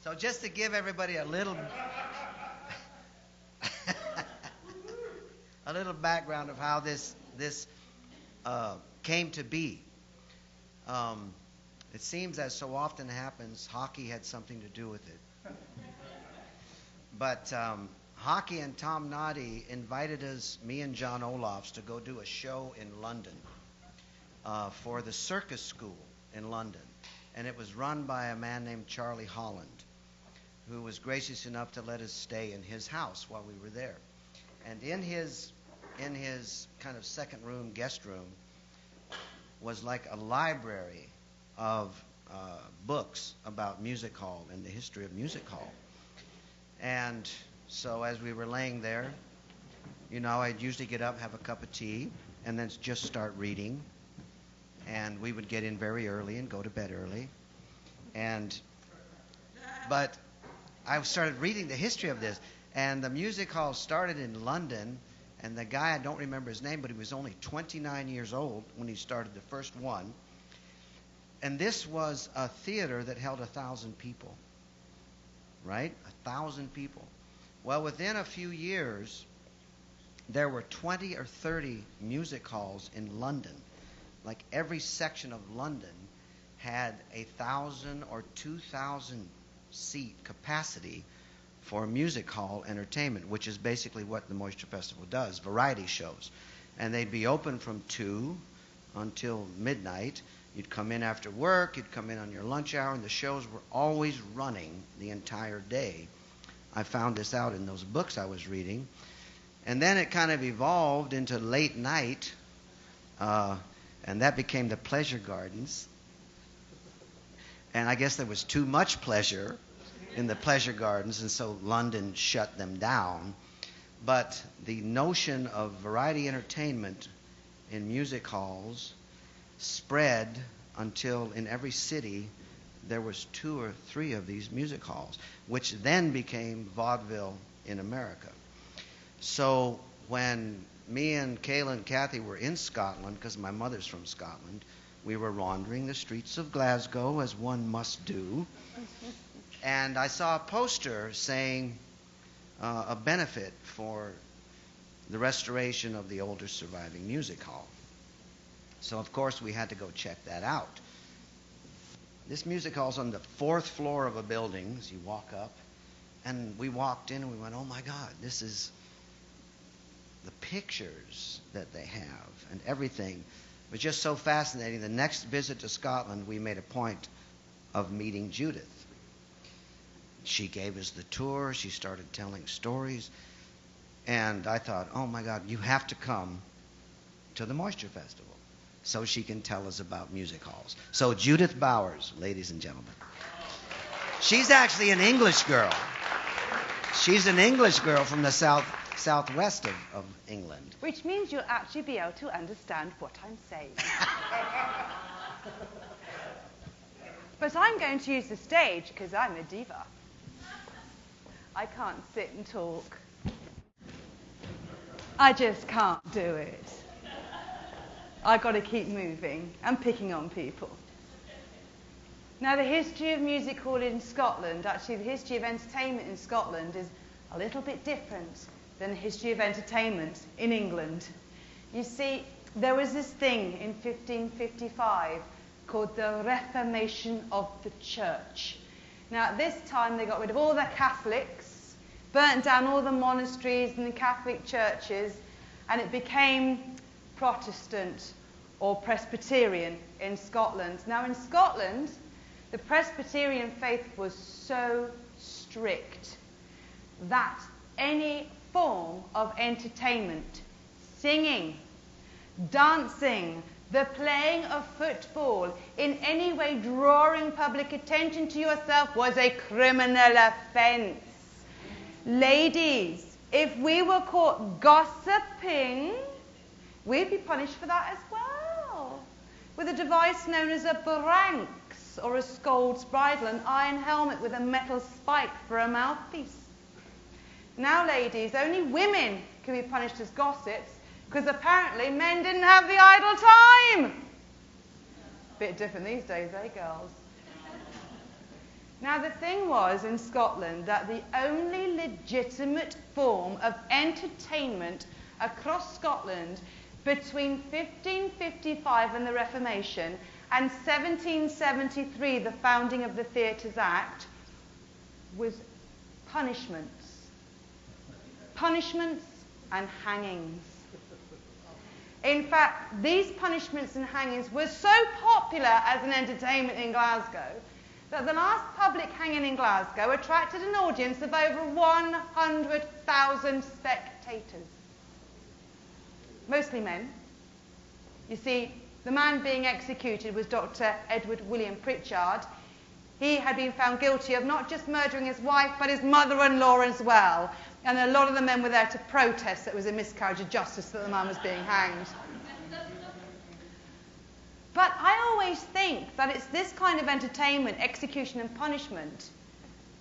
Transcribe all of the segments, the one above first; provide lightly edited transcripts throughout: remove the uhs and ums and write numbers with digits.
So just to give everybody a little a little background of how this came to be. It seems, as so often happens, hockey had something to do with it. But hockey and Tom Noddy invited us, me and John Olafs, to go do a show in London for the circus school in London. And it was run by a man named Charlie Holland, who was gracious enough to let us stay in his house while we were there. And in his kind of second room, guest room, was like a library of books about music hall and the history of music hall. And so as we were laying there, you know, I'd usually get up, have a cup of tea, and then just start reading. And we would get in very early and go to bed early. But I started reading the history of this. And the music hall started in London. And the guy, I don't remember his name, but he was only 29 years old when he started the first one. And this was a theater that held 1,000 people. Right? 1,000 people. Well, within a few years, there were 20 or 30 music halls in London. Like every section of London had 1,000 or 2,000 seat capacity for music hall entertainment, which is basically what the Moisture Festival does, variety shows. And they'd be open from 2 until midnight. You'd come in after work, you'd come in on your lunch hour, and the shows were always running the entire day. I found this out in those books I was reading. And then it kind of evolved into late night, and that became the pleasure gardens. And I guess there was too much pleasure in the pleasure gardens, and so London shut them down. But the notion of variety entertainment in music halls spread until in every city there was 2 or 3 of these music halls, which then became vaudeville in America. So when me and Kayla and Kathy were in Scotland, because my mother's from Scotland, we were wandering the streets of Glasgow, as one must do, and I saw a poster saying a benefit for the restoration of the older surviving music hall. So, of course, we had to go check that out. This music hall's on the 4th floor of a building as you walk up, and we walked in and we went, oh my God, this is the pictures that they have and everything. It was just so fascinating. The next visit to Scotland, we made a point of meeting Judith. She gave us the tour. She started telling stories. And I thought, oh my God, you have to come to the Moisture Festival so she can tell us about music halls. So Judith Bowers, ladies and gentlemen. She's actually an English girl. She's an English girl from the southwest of England. Which means you'll actually be able to understand what I'm saying. But I'm going to use the stage because I'm a diva. I can't sit and talk. I just can't do it. I've got to keep moving and picking on people. Now, the history of music hall in Scotland, actually the history of entertainment in Scotland is a little bit different than the history of entertainment in England. You see, there was this thing in 1555 called the Reformation of the Church. Now, at this time, they got rid of all the Catholics, burnt down all the monasteries and the Catholic churches, and it became Protestant or Presbyterian in Scotland. Now, in Scotland, the Presbyterian faith was so strict that any form of entertainment, singing, dancing, the playing of football, in any way drawing public attention to yourself was a criminal offence. Ladies, if we were caught gossiping, we'd be punished for that as well, with a device known as a branks, or a scold's bridle, an iron helmet with a metal spike for a mouthpiece. Now, ladies, only women can be punished as gossips, because apparently men didn't have the idle time. Bit different these days, eh, girls? Now, the thing was in Scotland that the only legitimate form of entertainment across Scotland between 1555 and the Reformation and 1773, the founding of the Theatres Act, was punishments. Punishments and hangings. In fact, these punishments and hangings were so popular as an entertainment in Glasgow that the last public hanging in Glasgow attracted an audience of over 100,000 spectators. Mostly men. You see, the man being executed was Dr. Edward William Pickard. He had been found guilty of not just murdering his wife, but his mother-in-law as well. And a lot of the men were there to protest that it was a miscarriage of justice that the man was being hanged. But I always think that it's this kind of entertainment, execution and punishment,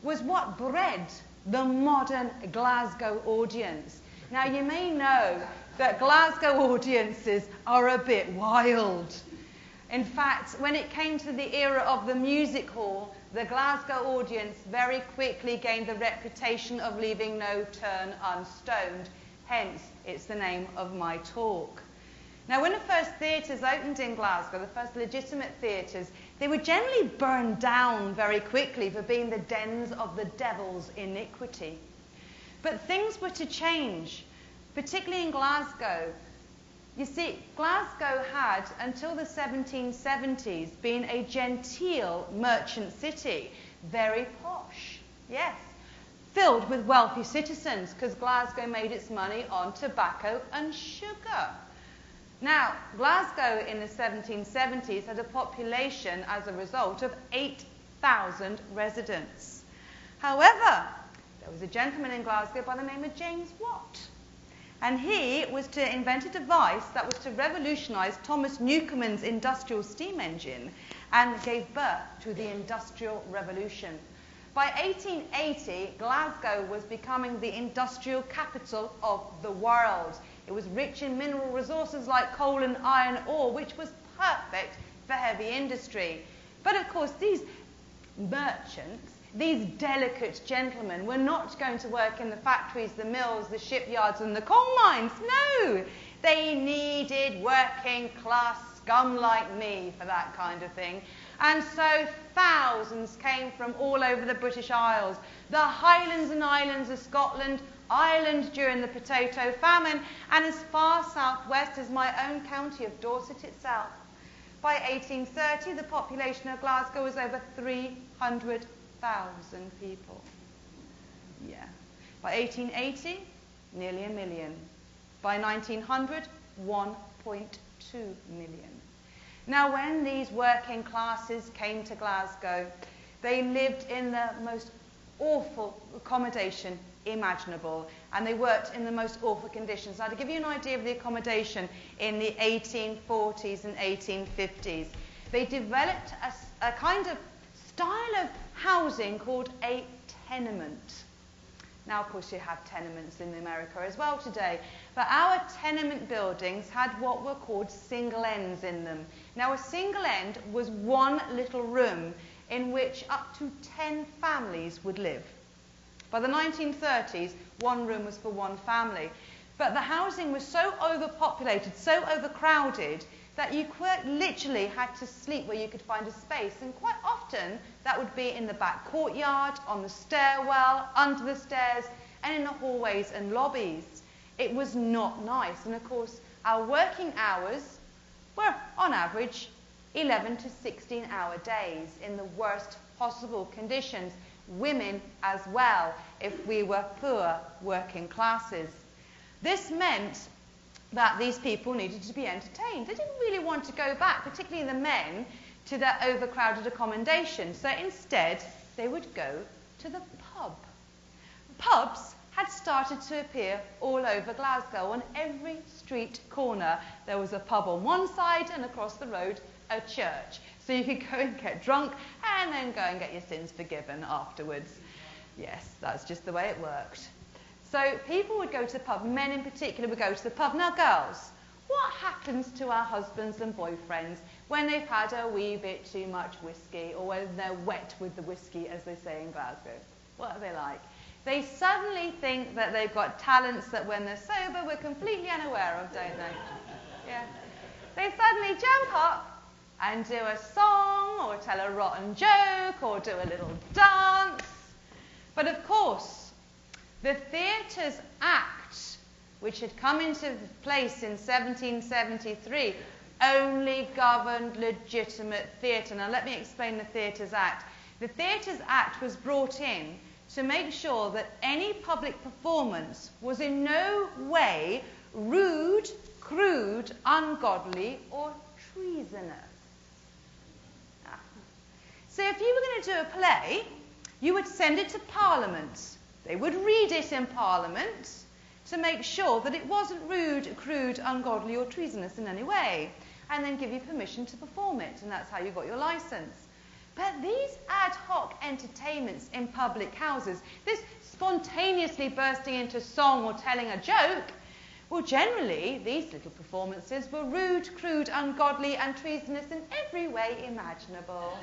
was what bred the modern Glasgow audience. Now, you may know that Glasgow audiences are a bit wild. In fact, when it came to the era of the music hall, the Glasgow audience very quickly gained the reputation of leaving no turn unstoned. Hence, it's the name of my talk. Now, when the first theatres opened in Glasgow, the first legitimate theatres, they were generally burned down very quickly for being the dens of the devil's iniquity. But things were to change, particularly in Glasgow. You see, Glasgow had, until the 1770s, been a genteel merchant city, very posh, yes, filled with wealthy citizens, because Glasgow made its money on tobacco and sugar. Now, Glasgow in the 1770s had a population, as a result, of 8,000 residents. However, there was a gentleman in Glasgow by the name of James Watt. And he was to invent a device that was to revolutionise Thomas Newcomen's industrial steam engine and gave birth to the Industrial Revolution. By 1880, Glasgow was becoming the industrial capital of the world. It was rich in mineral resources like coal and iron ore, which was perfect for heavy industry. But of course, these merchants, these delicate gentlemen, were not going to work in the factories, the mills, the shipyards and the coal mines. No! They needed working class scum like me for that kind of thing. And so thousands came from all over the British Isles, the Highlands and Islands of Scotland, Ireland during the potato famine, and as far southwest as my own county of Dorset itself. By 1830, the population of Glasgow was over 300,000 people. Yeah. By 1880, nearly 1 million. By 1900, 1.2 million. Now, when these working classes came to Glasgow, they lived in the most awful accommodation imaginable, and they worked in the most awful conditions. Now, to give you an idea of the accommodation in the 1840s and 1850s, they developed a kind of style of housing called a tenement. Now, of course, you have tenements in America as well today, but our tenement buildings had what were called single ends in them. Now, a single end was one little room in which up to 10 families would live. By the 1930s, one room was for one family. But the housing was so overpopulated, so overcrowded, that you quite literally had to sleep where you could find a space. And quite often, that would be in the back courtyard, on the stairwell, under the stairs, and in the hallways and lobbies. It was not nice. And of course, our working hours were, on average, 11 to 16-hour days in the worst possible conditions. Women as well, if we were poor working classes. This meant that these people needed to be entertained. They didn't really want to go back, particularly the men, to their overcrowded accommodation. So instead, they would go to the pub. Pubs had started to appear all over Glasgow. On every street corner, there was a pub on one side, and across the road, a church. So you could go and get drunk and then go and get your sins forgiven afterwards. Yes, that's just the way it worked. So people would go to the pub, men in particular would go to the pub. Now girls, what happens to our husbands and boyfriends when they've had a wee bit too much whiskey, or when they're wet with the whiskey, as they say in Glasgow. What are they like? They suddenly think that they've got talents that when they're sober we're completely unaware of, don't they? Yeah. They suddenly jump up and do a song, or tell a rotten joke, or do a little dance. But of course, the Theatres Act, which had come into place in 1773, only governed legitimate theatre. Now let me explain the Theatres Act. The Theatres Act was brought in to make sure that any public performance was in no way rude, crude, ungodly, or treasonous. So if you were going to do a play, you would send it to Parliament. They would read it in Parliament to make sure that it wasn't rude, crude, ungodly, or treasonous in any way, and then give you permission to perform it, and that's how you got your license. But these ad hoc entertainments in public houses, this spontaneously bursting into song or telling a joke, well, generally, these little performances were rude, crude, ungodly, and treasonous in every way imaginable.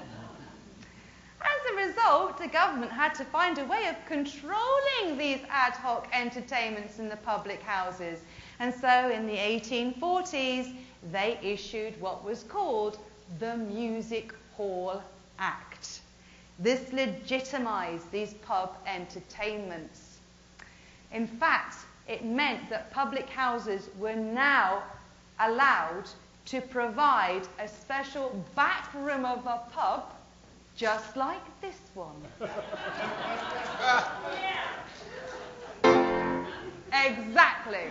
As a result, the government had to find a way of controlling these ad hoc entertainments in the public houses. And so in the 1840s, they issued what was called the Music Hall Act. This legitimized these pub entertainments. In fact, it meant that public houses were now allowed to provide a special back room of a pub, just like this one. Exactly.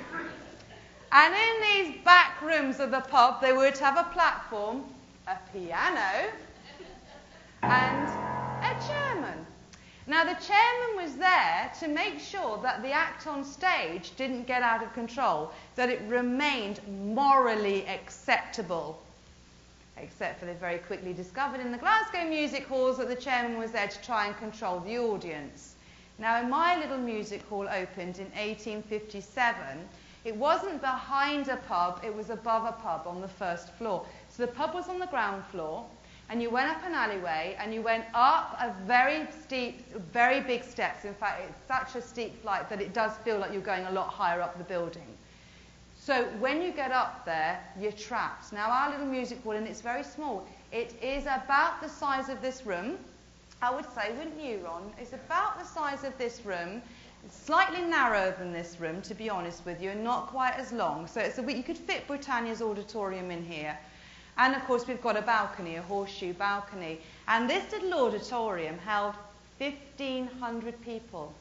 And in these back rooms of the pub, they would have a platform, a piano, and a chairman. Now, the chairman was there to make sure that the act on stage didn't get out of control, that it remained morally acceptable. Except for they very quickly discovered in the Glasgow music halls that the chairman was there to try and control the audience. Now, my little music hall opened in 1857. It wasn't behind a pub, it was above a pub on the first floor. So the pub was on the ground floor, and you went up an alleyway, and you went up a very steep, very big steps. In fact, it's such a steep flight that it does feel like you're going a lot higher up the building. So when you get up there, you're trapped. Now, our little music hall, and it's very small, it is about the size of this room. I would say, wouldn't you, Ron? It's about the size of this room. It's slightly narrower than this room, to be honest with you, and not quite as long. So you could fit Britannia's auditorium in here. And, of course, we've got a balcony, a horseshoe balcony. And this little auditorium held 1,500 people.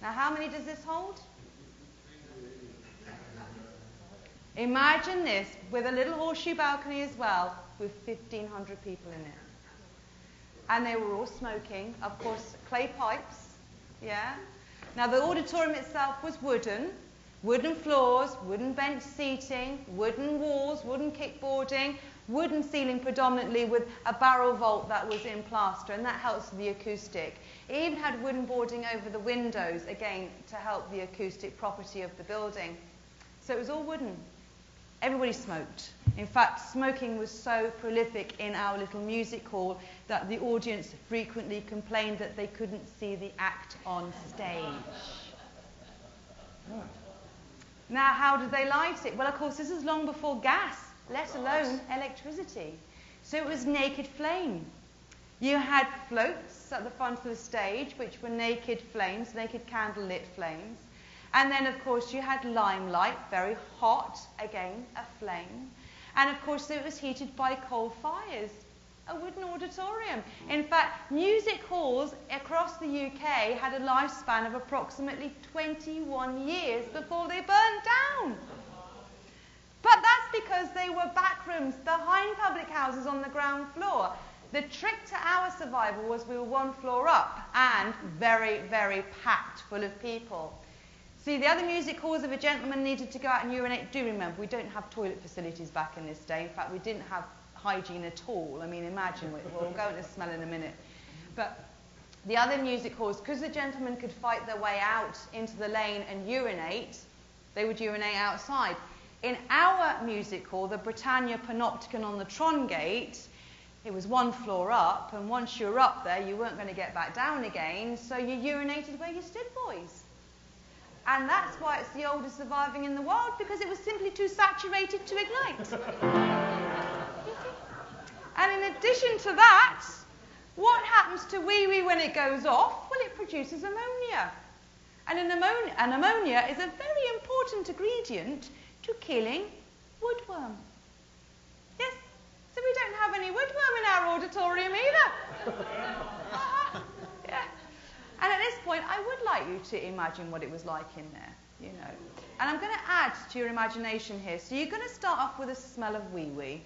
Now, how many does this hold? Imagine this, with a little horseshoe balcony as well, with 1,500 people in it. And they were all smoking, of course, clay pipes, yeah? Now, the auditorium itself was wooden floors, wooden bench seating, wooden walls, wooden kickboarding, wooden ceiling predominantly with a barrel vault that was in plaster, and that helps with the acoustic. It even had wooden boarding over the windows, again, to help the acoustic property of the building. So it was all wooden. Everybody smoked. In fact, smoking was so prolific in our little music hall that the audience frequently complained that they couldn't see the act on stage. Now, how did they light it? Well, of course, this is long before gas, let alone electricity. So it was naked flame. You had floats at the front of the stage, which were naked flames, naked candle-lit flames. And then, of course, you had limelight, very hot, again, a flame. And, of course, it was heated by coal fires, a wooden auditorium. In fact, music halls across the UK had a lifespan of approximately 21 years before they burned down. But that's because they were back rooms behind public houses on the ground floor. The trick to our survival was we were one floor up and very, very packed full of people. See, the other music halls, if a gentleman needed to go out and urinate, do remember, we don't have toilet facilities back in this day. In fact, we didn't have hygiene at all. I mean, imagine, we'll go into smell in a minute. But the other music halls, because the gentlemen could fight their way out into the lane and urinate, they would urinate outside. In our music hall, the Britanica Panopticon on the Tron Gate, it was one floor up, and once you were up there, you weren't going to get back down again, so you urinated where you stood, boys. And that's why it's the oldest surviving in the world, because it was simply too saturated to ignite. And in addition to that, what happens to wee-wee when it goes off? Well, it produces ammonia. And ammonia is a very important ingredient to killing woodworm. Yes, so we don't have any woodworm in our auditorium either. Yeah. And at this point, I would like you to imagine what it was like in there, you know. And I'm going to add to your imagination here. So you're going to start off with a smell of wee-wee.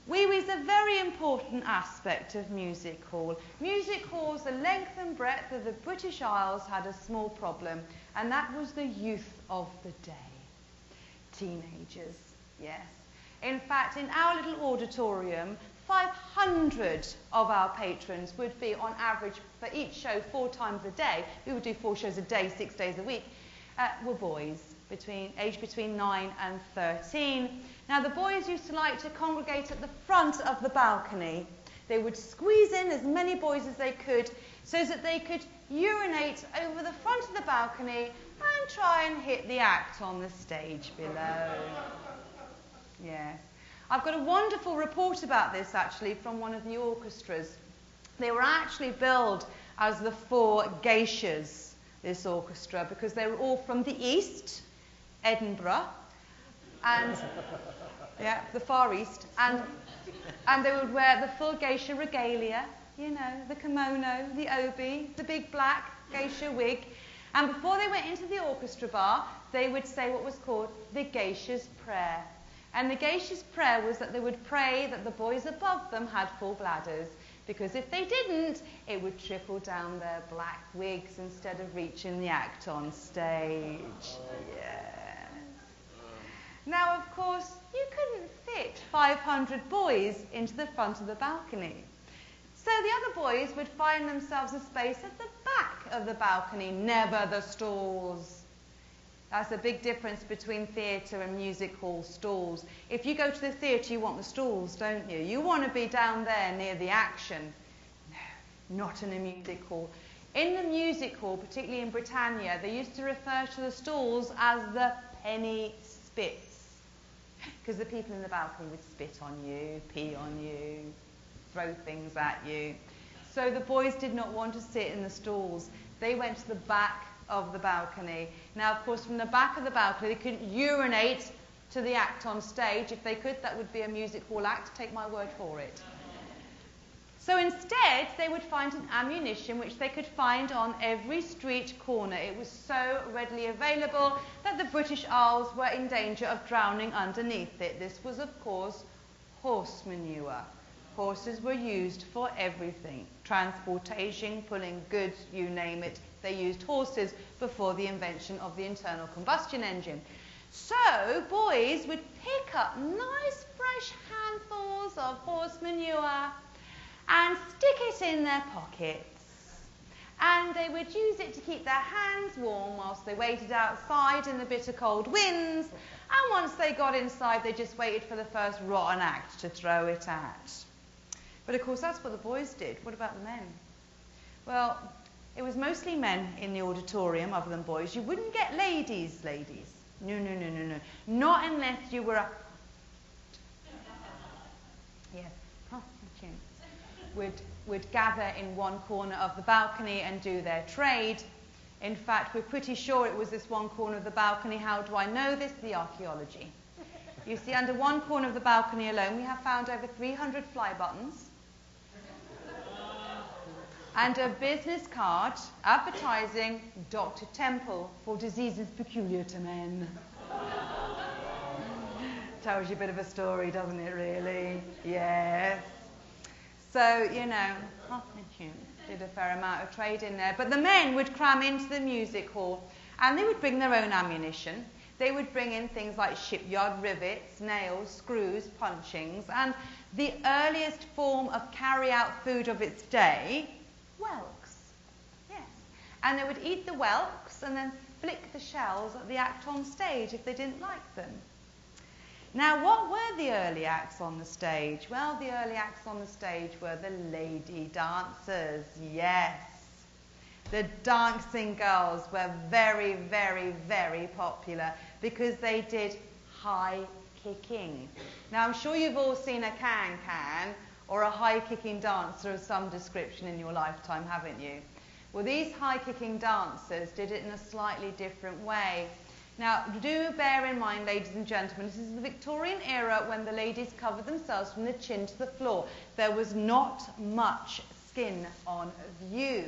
Wee-wee is a very important aspect of music hall. Music halls, the length and breadth of the British Isles had a small problem, and that was the youth of the day. Teenagers, yes. In fact, in our little auditorium, 500 of our patrons would be, on average, for each show 4 times a day, we would do 4 shows a day, 6 days a week, were boys, aged between 9 and 13. Now, the boys used to like to congregate at the front of the balcony. They would squeeze in as many boys as they could so that they could urinate over the front of the balcony and try and hit the act on the stage below. Yes. I've got a wonderful report about this, actually, from one of the orchestras. They were actually billed as the 4 geishas, this orchestra, because they were all from the east, Edinburgh, and yeah, the Far East, and they would wear the full geisha regalia, you know, the kimono, the obi, the big black geisha wig, and before they went into the orchestra bar, they would say what was called the geisha's prayer. And the geisha's prayer was that they would pray that the boys above them had full bladders, because if they didn't, it would trickle down their black wigs instead of reaching the act on stage. Yes. Now, of course, you couldn't fit 500 boys into the front of the balcony. So the other boys would find themselves a space at the back of the balcony, never the stalls. That's a big difference between theatre and music hall stalls. If you go to the theatre, you want the stalls, don't you? You want to be down there near the action. No, not in a music hall. In the music hall, particularly in Britannia, they used to refer to the stalls as the penny spits, because the people in the balcony would spit on you, pee on you, throw things at you. So the boys did not want to sit in the stalls. They went to the back of the balcony. Now, of course, from the back of the balcony, they couldn't urinate to the act on stage. If they could, that would be a music hall act, take my word for it. So instead, they would find an ammunition which they could find on every street corner. It was so readily available that the British Isles were in danger of drowning underneath it. This was, of course, horse manure. Horses were used for everything. Transportation, pulling goods, you name it. They used horses before the invention of the internal combustion engine. So boys would pick up nice fresh handfuls of horse manure and stick it in their pockets. And they would use it to keep their hands warm whilst they waited outside in the bitter cold winds. And once they got inside, they just waited for the first rotten act to throw it at. But of course, that's what the boys did. What about the men? Well, it was mostly men in the auditorium other than boys. You wouldn't get ladies. No. Not unless you were a... Yes, would gather in one corner of the balcony and do their trade. In fact, we're pretty sure it was this one corner of the balcony. How do I know this? The archaeology. You see, under one corner of the balcony alone, we have found over 300 fly buttons and a business card advertising Dr. Temple for diseases peculiar to men. Tells you a bit of a story, doesn't it, really? Yes. So, you know, did a fair amount of trade in there. But the men would cram into the music hall, and they would bring their own ammunition. They would bring in things like shipyard rivets, nails, screws, punchings, and the earliest form of carry-out food of its day, whelks. Yes. And they would eat the whelks and then flick the shells at the act on stage if they didn't like them. Now, what were the early acts on the stage? Well, the early acts on the stage were the lady dancers, yes. The dancing girls were very, very, very popular because they did high kicking. Now, I'm sure you've all seen a can-can or a high-kicking dancer of some description in your lifetime, haven't you? Well, these high-kicking dancers did it in a slightly different way. Now, do bear in mind, ladies and gentlemen, this is the Victorian era when the ladies covered themselves from the chin to the floor. There was not much skin on view.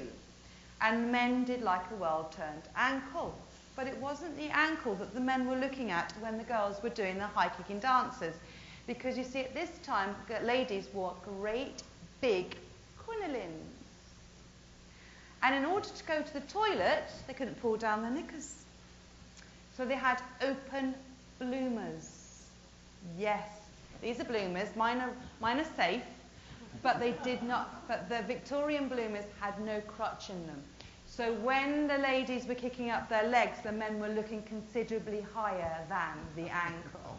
And men did like a well-turned ankle. But it wasn't the ankle that the men were looking at when the girls were doing the high-kicking dances. Because you see, at this time, ladies wore great big crinolines. And in order to go to the toilet, they couldn't pull down their knickers. So they had open bloomers. Yes, these are bloomers. Mine are safe, but they did not. But the Victorian bloomers had no crutch in them. So when the ladies were kicking up their legs, the men were looking considerably higher than the ankle.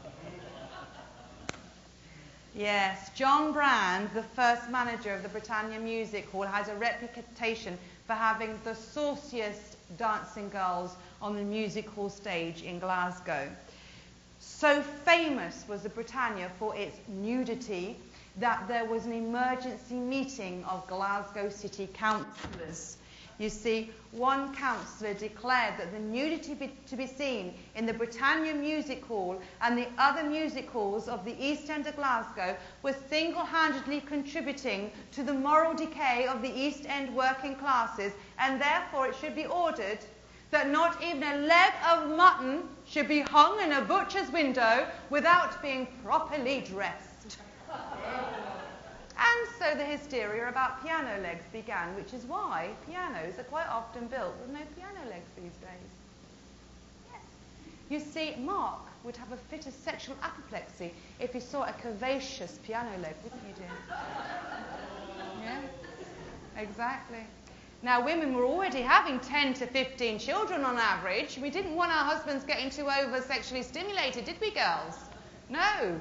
Yes, John Brand, the first manager of the Britannia Music Hall, has a reputation for having the sauciest dancing girls on the music hall stage in Glasgow. So famous was the Britannia for its nudity that there was an emergency meeting of Glasgow City councillors. You see, one councillor declared that the nudity to be seen in the Britannia Music Hall and the other music halls of the East End of Glasgow was single-handedly contributing to the moral decay of the East End working classes, and therefore it should be ordered that not even a leg of mutton should be hung in a butcher's window without being properly dressed. And so the hysteria about piano legs began, which is why pianos are quite often built with no piano legs these days. Yes. You see, Mark would have a fit of sexual apoplexy if he saw a curvaceous piano leg, wouldn't you, dear? Yeah, exactly. Now, women were already having 10 to 15 children on average. We didn't want our husbands getting too over-sexually stimulated, did we, girls? No.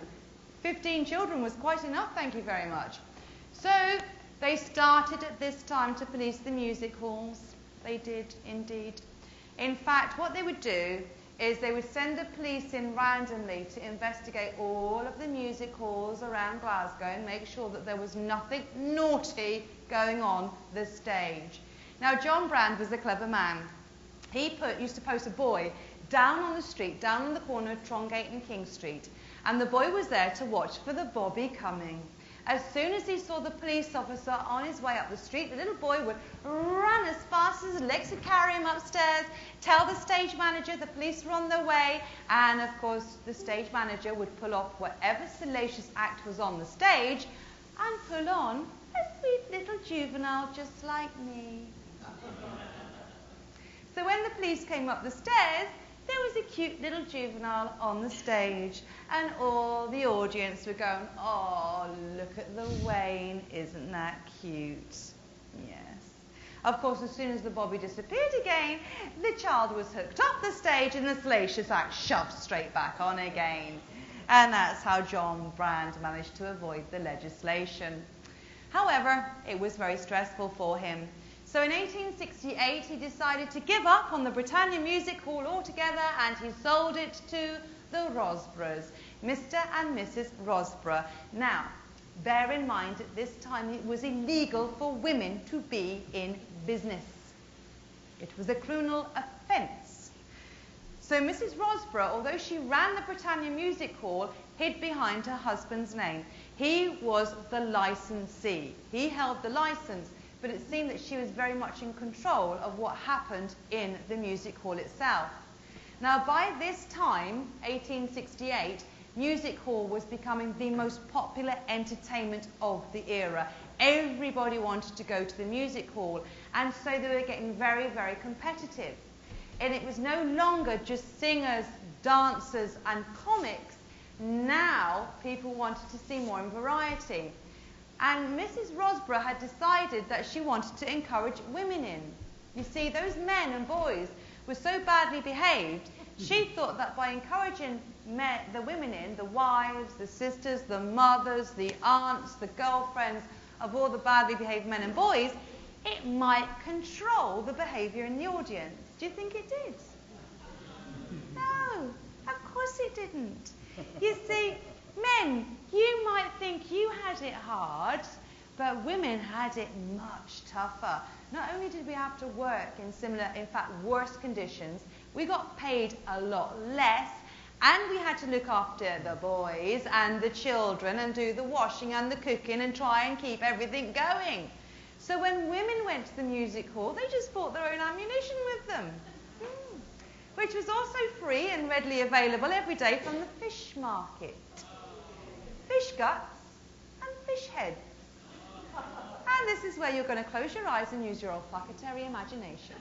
15 children was quite enough, thank you very much. So they started at this time to police the music halls. They did indeed. In fact, what they would do is they would send the police in randomly to investigate all of the music halls around Glasgow and make sure that there was nothing naughty going on the stage. Now, John Brand was a clever man. He used to post a boy down on the street, down on the corner of Trongate and King Street, and the boy was there to watch for the bobby coming. As soon as he saw the police officer on his way up the street, the little boy would run as fast as his legs could carry him upstairs, tell the stage manager the police were on their way, and of course the stage manager would pull off whatever salacious act was on the stage and pull on a sweet little juvenile just like me. So when the police came up the stairs, there was a cute little juvenile on the stage, and all the audience were going, "Oh, look at the Wayne, isn't that cute?" Yes. Of course, as soon as the bobby disappeared again, the child was hooked up the stage and the salacious act shoved straight back on again. And that's how John Brand managed to avoid the legislation. However, it was very stressful for him. So in 1868, he decided to give up on the Britannia Music Hall altogether, and he sold it to the Rosbergs, Mr. and Mrs. Rosberg. Now, bear in mind, at this time, it was illegal for women to be in business. It was a criminal offence. So Mrs. Rosberg, although she ran the Britannia Music Hall, hid behind her husband's name. He was the licensee. He held the license. But it seemed that she was very much in control of what happened in the music hall itself. Now, by this time, 1868, music hall was becoming the most popular entertainment of the era. Everybody wanted to go to the music hall, and so they were getting very, very competitive. And it was no longer just singers, dancers, and comics. Now, people wanted to see more in variety. And Mrs. Rosberg had decided that she wanted to encourage women in. You see, those men and boys were so badly behaved, she thought that by encouraging the women in, the wives, the sisters, the mothers, the aunts, the girlfriends of all the badly behaved men and boys, it might control the behaviour in the audience. Do you think it did? No, of course it didn't. You see, men, you might think you had it hard, but women had it much tougher. Not only did we have to work in similar, in fact, worse conditions, we got paid a lot less, and we had to look after the boys and the children and do the washing and the cooking and try and keep everything going. So when women went to the music hall, they just brought their own ammunition with them, which was also free and readily available every day from the fish market. Fish guts and fish heads. And this is where you're going to close your eyes and use your olfactory imagination.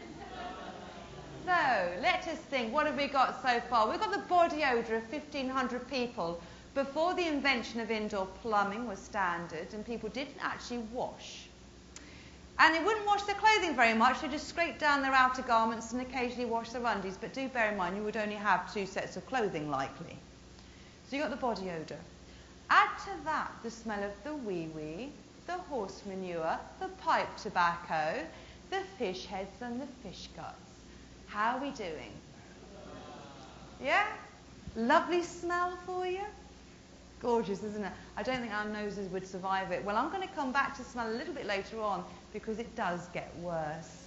So, let us think, what have we got so far? We've got the body odour of 1,500 people before the invention of indoor plumbing was standard, and people didn't actually wash. And they wouldn't wash their clothing very much, they just scraped down their outer garments and occasionally wash their undies, but do bear in mind you would only have 2 sets of clothing likely. So you've got the body odour. Add to that the smell of the wee-wee, the horse manure, the pipe tobacco, the fish heads and the fish guts. How are we doing? Yeah? Lovely smell for you? Gorgeous, isn't it? I don't think our noses would survive it. Well, I'm going to come back to smell a little bit later on because it does get worse.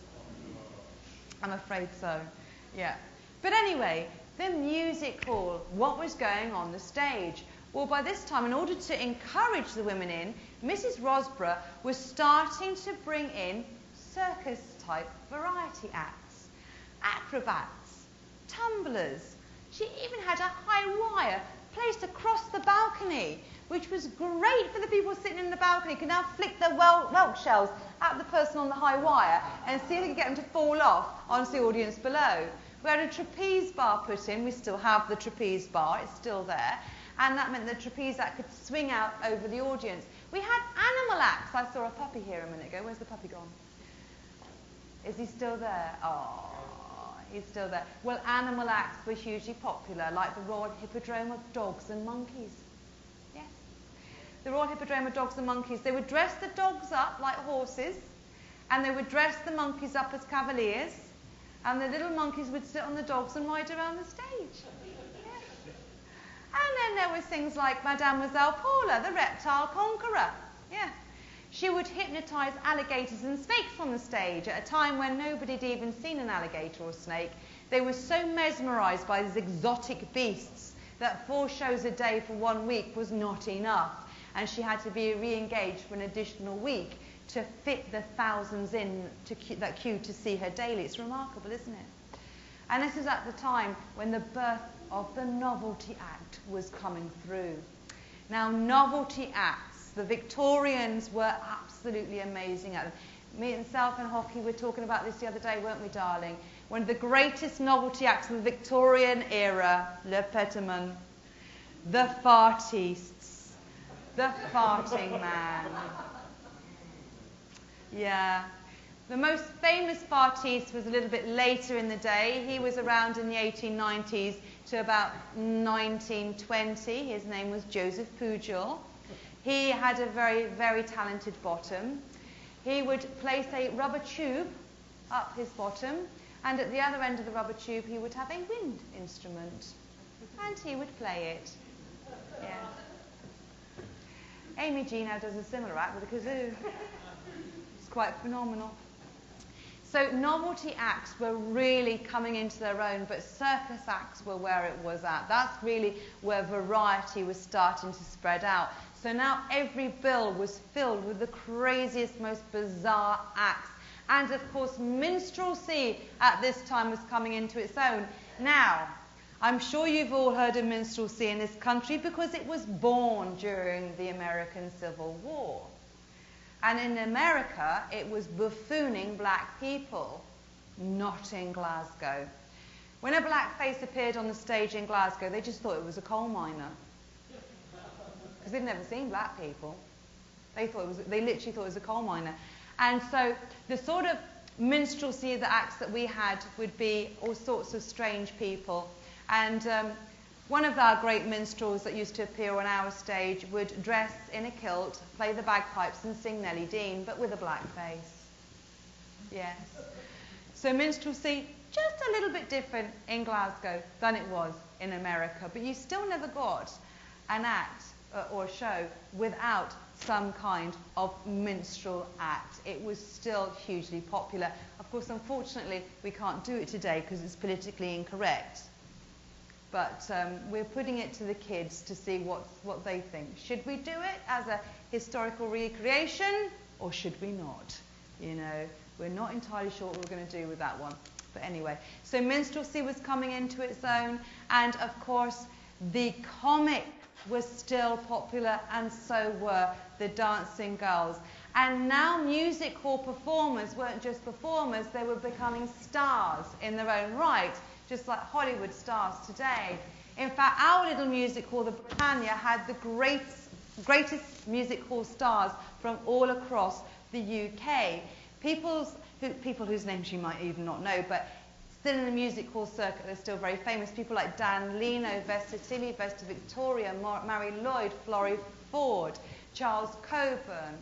I'm afraid so. Yeah. But anyway, the music hall. What was going on the stage? Well, by this time, in order to encourage the women in, Mrs. Rosberg was starting to bring in circus-type variety acts. Acrobats, tumblers. She even had a high wire placed across the balcony, which was great for the people sitting in the balcony. You could now flick their whelk shells at the person on the high wire and see if they could get them to fall off onto the audience below. We had a trapeze bar put in. We still have the trapeze bar. It's still there. And that meant the trapeze act could swing out over the audience. We had animal acts. I saw a puppy here a minute ago. Where's the puppy gone? Is he still there? Oh. He's still there. Well, animal acts were hugely popular, like the Royal Hippodrome of Dogs and Monkeys. Yes. The Royal Hippodrome of Dogs and Monkeys. They would dress the dogs up like horses, and they would dress the monkeys up as cavaliers, and the little monkeys would sit on the dogs and ride around the stage. Yes. And then there was things like Mademoiselle Paula, the reptile conqueror. Yeah. She would hypnotise alligators and snakes on the stage at a time when nobody had even seen an alligator or snake. They were so mesmerised by these exotic beasts that 4 shows a day for 1 week was not enough, and she had to be re-engaged for an additional week to fit the thousands in to that queue to see her daily. It's remarkable, isn't it? And this is at the time when the birth of the Novelty Act was coming through. Now, Novelty Acts, the Victorians were absolutely amazing at them. Me and Self and Hockey were talking about this the other day, weren't we, darling? One of the greatest novelty acts of the Victorian era, Le Pétaman, the fartists, the farting man. Yeah. The most famous fartiste was a little bit later in the day. He was around in the 1890s to about 1920. His name was Joseph Pujol. He had a very, very talented bottom. He would place a rubber tube up his bottom, and at the other end of the rubber tube he would have a wind instrument, and he would play it. Yeah. Amy G now does a similar act with a kazoo. It's quite phenomenal. So novelty acts were really coming into their own, but circus acts were where it was at. That's really where variety was starting to spread out. So now every bill was filled with the craziest, most bizarre acts. And of course, minstrelsy at this time was coming into its own. Now, I'm sure you've all heard of minstrelsy in this country because it was born during the American Civil War. And in America, it was buffooning black people, not in Glasgow. When a black face appeared on the stage in Glasgow, they just thought it was a coal miner. Because they'd never seen black people. They literally thought it was a coal miner. And so the sort of minstrelsy, the acts that we had would be all sorts of strange people. And one of our great minstrels that used to appear on our stage would dress in a kilt, play the bagpipes and sing Nellie Dean, but with a black face. Yes. So minstrelsy, just a little bit different in Glasgow than it was in America, but you still never got an act or a show without some kind of minstrel act. It was still hugely popular. Of course, unfortunately, we can't do it today because it's politically incorrect. But we're putting it to the kids to see what they think. Should we do it as a historical recreation, or should we not? You know, we're not entirely sure what we're going to do with that one. But anyway, so minstrelsy was coming into its own, and of course, the comics were still popular, and so were the dancing girls. And now music hall performers weren't just performers, they were becoming stars in their own right, just like Hollywood stars today. In fact, our little music hall, the Britannia, had the greatest music hall stars from all across the UK. People whose names you might even not know, but still in the music hall circuit, they're still very famous. People like Dan Leno, Vesta Tilly, Vesta Victoria, Mary Lloyd, Florrie Ford, Charles Coburn,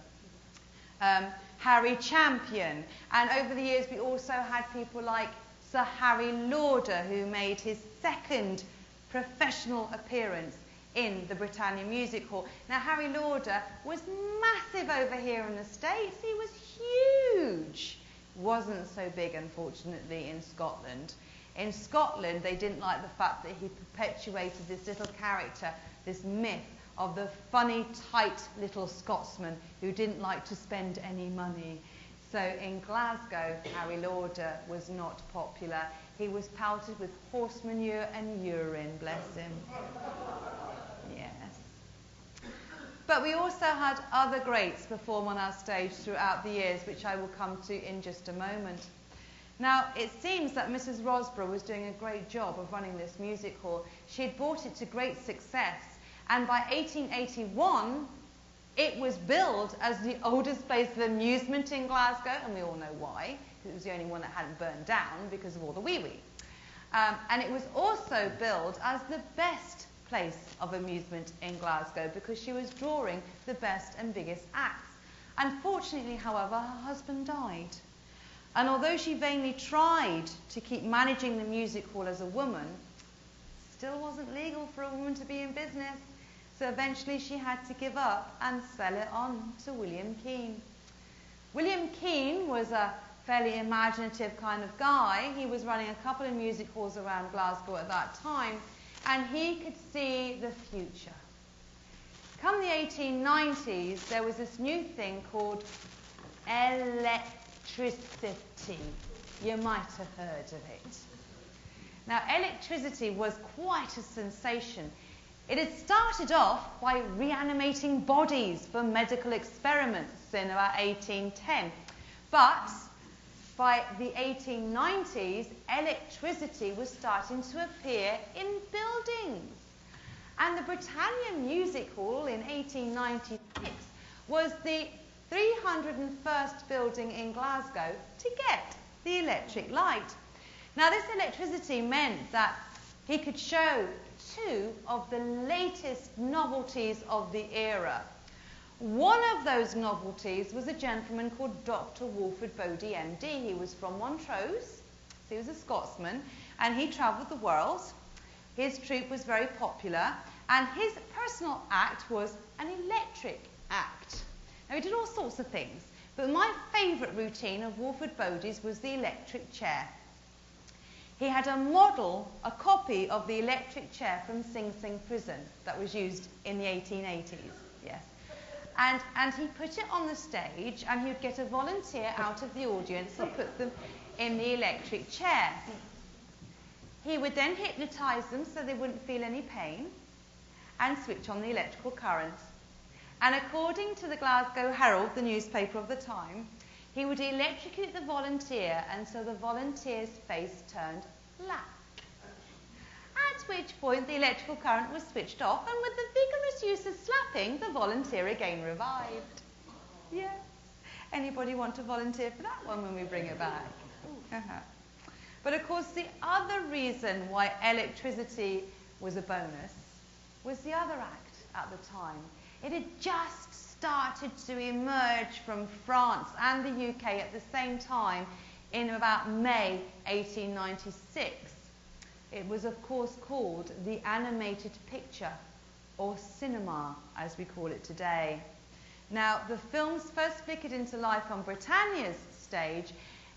Harry Champion. And over the years, we also had people like Sir Harry Lauder, who made his second professional appearance in the Britannia Music Hall. Now, Harry Lauder was massive over here in the States. He was huge. Wasn't so big, unfortunately, in Scotland. In Scotland, they didn't like the fact that he perpetuated this little character, this myth of the funny, tight little Scotsman who didn't like to spend any money. So in Glasgow, Harry Lauder was not popular. He was pelted with horse manure and urine, bless him. Yes. But we also had other greats perform on our stage throughout the years, which I will come to in just a moment. Now, it seems that Mrs. Rosberg was doing a great job of running this music hall. She had brought it to great success, and by 1881, it was billed as the oldest place of amusement in Glasgow, and we all know why, because it was the only one that hadn't burned down because of all the wee-wee. And it was also billed as the best place of amusement in Glasgow because she was drawing the best and biggest acts. Unfortunately, however, her husband died. And although she vainly tried to keep managing the music hall as a woman, it still wasn't legal for a woman to be in business. So eventually she had to give up and sell it on to William Keane. William Keane was a fairly imaginative kind of guy. He was running a couple of music halls around Glasgow at that time, and he could see the future. Come the 1890s, there was this new thing called electricity. You might have heard of it. Now, electricity was quite a sensation. It had started off by reanimating bodies for medical experiments in about 1810. But by the 1890s, electricity was starting to appear in buildings. And the Britannia Music Hall in 1896 was the 301st building in Glasgow to get the electric light. Now, this electricity meant that he could show two of the latest novelties of the era. One of those novelties was a gentleman called Dr. Walford Bodie, MD. He was from Montrose, so he was a Scotsman, and he travelled the world. His troupe was very popular, and his personal act was an electric act. Now, he did all sorts of things, but my favourite routine of Walford Bodie's was the electric chair. He had a model, a copy of the electric chair from Sing Sing prison that was used in the 1880s, yes. And he put it on the stage, and he would get a volunteer out of the audience and put them in the electric chair. He would then hypnotise them so they wouldn't feel any pain and switch on the electrical current. And according to the Glasgow Herald, the newspaper of the time, he would electrocute the volunteer until the volunteer's face turned black. At which point the electrical current was switched off, and with the vigorous use of slapping, the volunteer again revived. Yes. Anybody want to volunteer for that one when we bring it back? But of course, the other reason why electricity was a bonus was the other act at the time. It had just started to emerge from France and the UK at the same time in about May 1896. It was, of course, called the animated picture, or cinema, as we call it today. Now, the films first flickered into life on Britannia's stage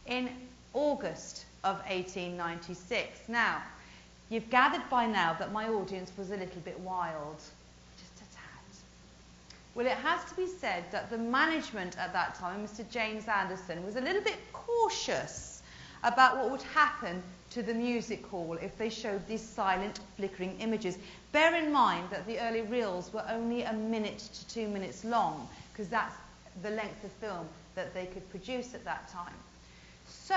in August of 1896. Now, you've gathered by now that my audience was a little bit wild, just a tad. Well, it has to be said that the management at that time, Mr. James Anderson, was a little bit cautious about what would happen to the music hall if they showed these silent, flickering images. Bear in mind that the early reels were only 1 minute to 2 minutes long, because that's the length of film that they could produce at that time. So,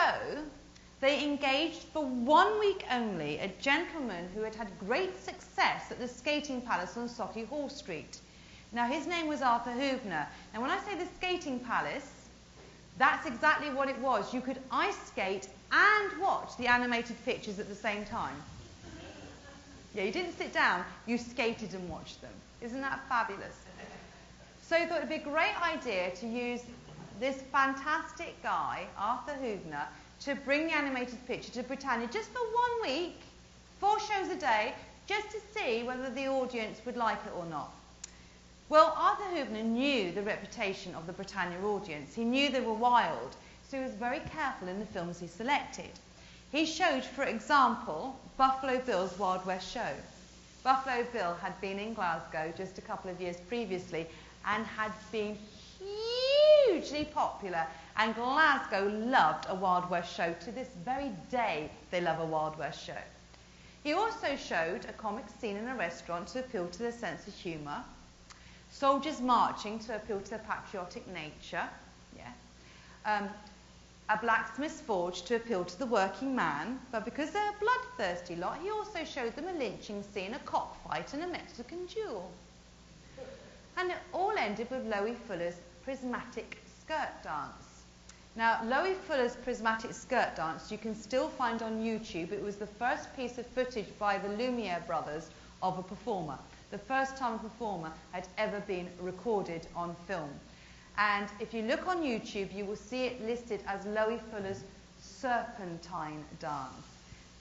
they engaged for 1 week only a gentleman who had had great success at the skating palace on Socky Hall Street. Now, his name was Arthur Hubner. Now, when I say the skating palace, that's exactly what it was. You could ice skate and watch the animated pictures at the same time. Yeah, you didn't sit down, you skated and watched them. Isn't that fabulous? So he thought it'd be a great idea to use this fantastic guy, Arthur Hubner, to bring the animated picture to Britannia just for 1 week, 4 shows a day, just to see whether the audience would like it or not. Well, Arthur Hubner knew the reputation of the Britannia audience. He knew they were wild, so he was very careful in the films he selected. He showed, for example, Buffalo Bill's Wild West Show. Buffalo Bill had been in Glasgow just a couple of years previously and had been hugely popular, and Glasgow loved a Wild West show. To this very day, they love a Wild West show. He also showed a comic scene in a restaurant to appeal to their sense of humour, soldiers marching to appeal to their patriotic nature, a blacksmith's forge to appeal to the working man, but because they're a bloodthirsty lot, he also showed them a lynching scene, a cockfight, and a Mexican duel. And it all ended with Loie Fuller's prismatic skirt dance. Now, Loie Fuller's prismatic skirt dance you can still find on YouTube. It was the first piece of footage by the Lumiere brothers of a performer. The first time a performer had ever been recorded on film. And if you look on YouTube, you will see it listed as Loie Fuller's serpentine dance.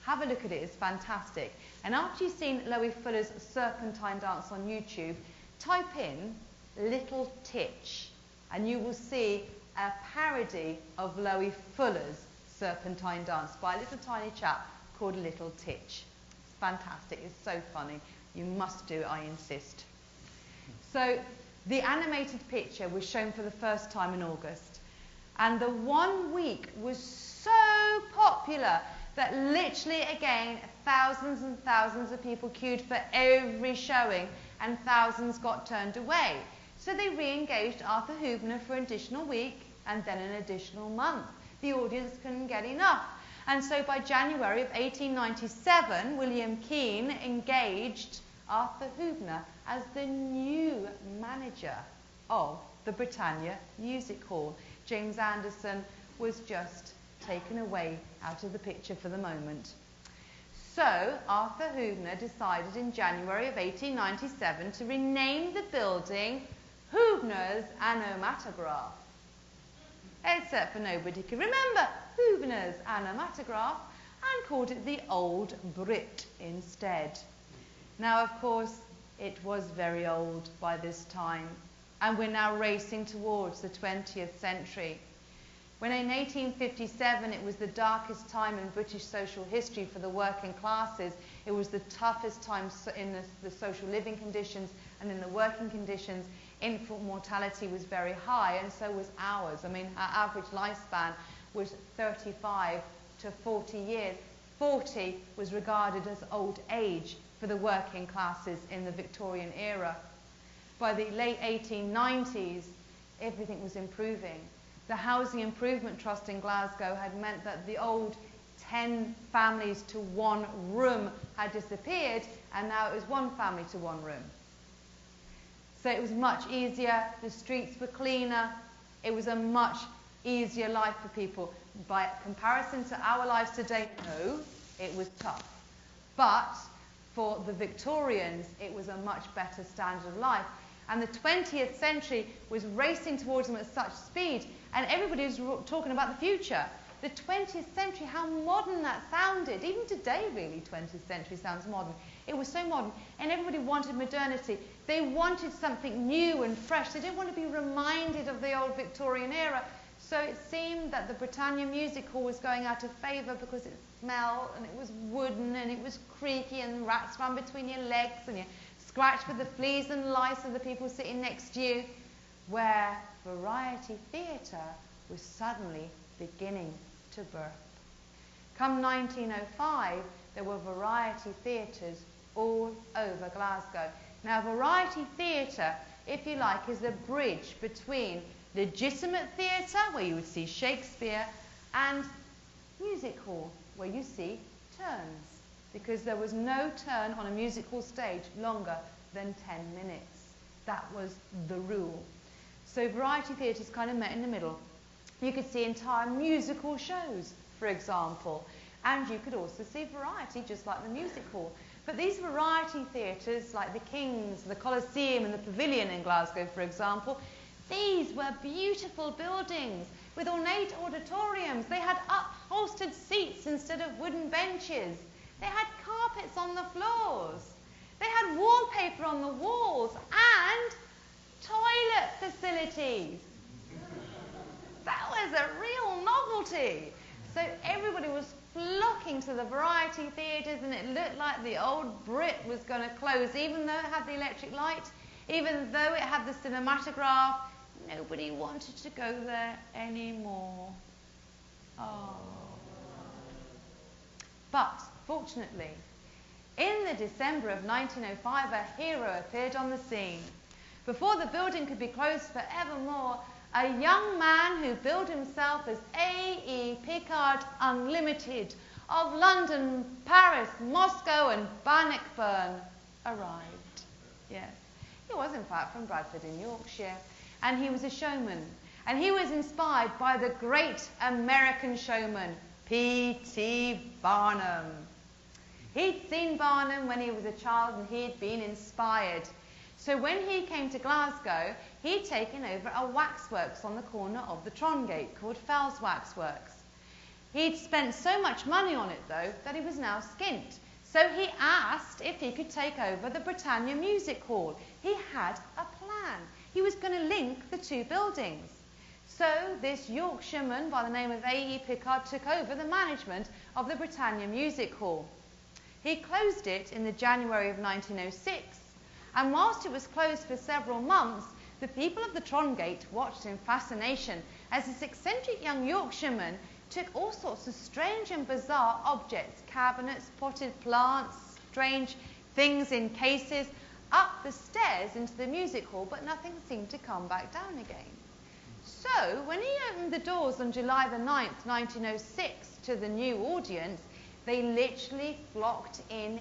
Have a look at it, it's fantastic. And after you've seen Loie Fuller's serpentine dance on YouTube, type in Little Titch, and you will see a parody of Loie Fuller's serpentine dance by a little tiny chap called Little Titch. It's fantastic, it's so funny. You must do it, I insist. So, the animated picture was shown for the first time in August, and the 1 week was so popular that literally, again, thousands and thousands of people queued for every showing, and thousands got turned away. So they re-engaged Arthur Hubner for an additional week, and then an additional month. The audience couldn't get enough. And so by January of 1897, William Keane engaged Arthur Hubner as the new manager of the Britannia Music Hall. James Anderson was just taken away out of the picture for the moment. So Arthur Hubner decided in January of 1897 to rename the building Hubner's Anamatograph. Except for nobody could remember Hubner's Anamatograph and called it the Old Brit instead. Now, of course, it was very old by this time, and we're now racing towards the 20th century. When in 1857 it was the darkest time in British social history for the working classes, it was the toughest time in the social living conditions and in the working conditions. Infant mortality was very high, and so was ours. I mean, our average lifespan was 35 to 40 years. 40 was regarded as old age for the working classes in the Victorian era. By the late 1890s, everything was improving. The Housing Improvement Trust in Glasgow had meant that the old 10 families to 1 room had disappeared, and now it was 1 family to 1 room. So it was much easier, the streets were cleaner, It was a much easier life for people. By comparison to our lives today, no, it was tough. But for the Victorians, it was a much better standard of life. And the 20th century was racing towards them at such speed, and everybody was talking about the future. The 20th century, how modern that sounded. Even today, really, 20th century sounds modern. It was so modern, and everybody wanted modernity. They wanted something new and fresh. They didn't want to be reminded of the old Victorian era. So it seemed that the Britannia Music Hall was going out of favour because it smelled, and it was wooden, and it was creaky, and rats ran between your legs, and you scratched with the fleas and lice of the people sitting next to you, where variety theatre was suddenly beginning to birth. Come 1905, there were variety theatres all over Glasgow. Now, variety theatre, if you like, is the bridge between legitimate theatre, where you would see Shakespeare, and music hall, where you see turns, because there was no turn on a music hall stage longer than 10 minutes. That was the rule. So variety theatres kind of met in the middle. You could see entire musical shows, for example, and you could also see variety, just like the music hall. But these variety theatres, like the King's, the Coliseum, and the Pavilion in Glasgow, for example, these were beautiful buildings with ornate auditoriums. They had upholstered seats instead of wooden benches. They had carpets on the floors. They had wallpaper on the walls and toilet facilities. That was a real novelty. So everybody was flocking to the variety theatres, and it looked like the old Brit was going to close, even though it had the electric light, even though it had the cinematograph. Nobody wanted to go there anymore. Oh. But, fortunately, in the December of 1905, a hero appeared on the scene. Before the building could be closed forevermore, a young man who billed himself as A.E. Pickard Unlimited of London, Paris, Moscow, and Bannockburn arrived. Yes, he was in fact from Bradford in Yorkshire, and he was a showman. And he was inspired by the great American showman, P.T. Barnum. He'd seen Barnum when he was a child, and he'd been inspired. So when he came to Glasgow, he'd taken over a waxworks on the corner of the Trongate called Fell's Waxworks. He'd spent so much money on it, though, that he was now skint. So he asked if he could take over the Britannia Music Hall. He had a plan. He was going to link the two buildings. So this Yorkshireman by the name of A.E. Pickard took over the management of the Britannia Music Hall. He closed it in the January of 1906. And whilst it was closed for several months, the people of the Trongate watched in fascination as this eccentric young Yorkshireman took all sorts of strange and bizarre objects, cabinets, potted plants, strange things in cases, up the stairs into the music hall, but nothing seemed to come back down again. So, when he opened the doors on July the 9th, 1906, to the new audience, they literally flocked in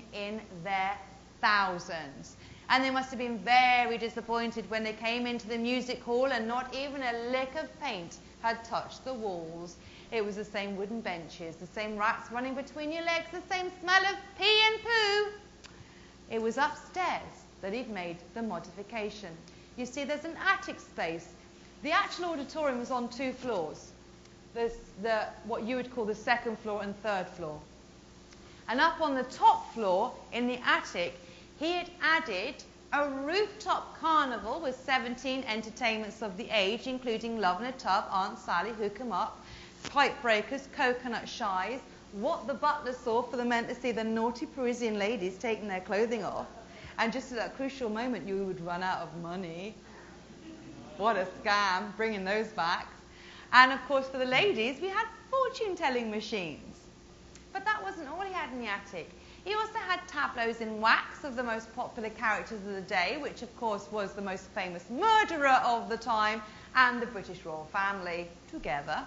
their thousands. And they must have been very disappointed when they came into the music hall and not even a lick of paint had touched the walls. It was the same wooden benches, the same rats running between your legs, the same smell of pee and poo. It was upstairs that he'd made the modification. You see, there's an attic space. The actual auditorium was on 2 floors. There's what you would call the 2nd floor and 3rd floor. And up on the top floor, in the attic, he had added a rooftop carnival with 17 entertainments of the age, including Love in a Tub, Aunt Sally, Hook 'em Up, Pipe Breakers, Coconut Shies, What the Butler Saw for the men to see the naughty Parisian ladies taking their clothing off. And just at that crucial moment, you would run out of money. What a scam, bringing those back. And of course, for the ladies, we had fortune-telling machines. But that wasn't all he had in the attic. He also had tableaus in wax of the most popular characters of the day, which of course was the most famous murderer of the time and the British royal family together.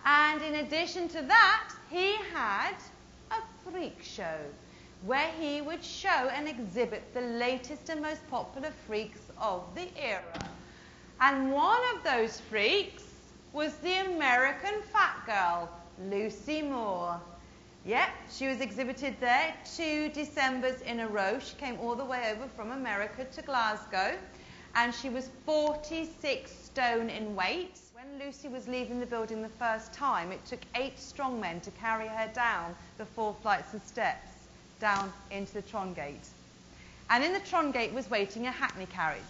And in addition to that, he had a freak show where he would show and exhibit the latest and most popular freaks of the era. And one of those freaks was the American fat girl, Lucy Moore. Yep, she was exhibited there 2 Decembers in a row. She came all the way over from America to Glasgow, and she was 46 stone in weight. When Lucy was leaving the building the first time, it took 8 strong men to carry her down the 4 flights of steps down into the Tron Gate. And in the Tron Gate was waiting a hackney carriage.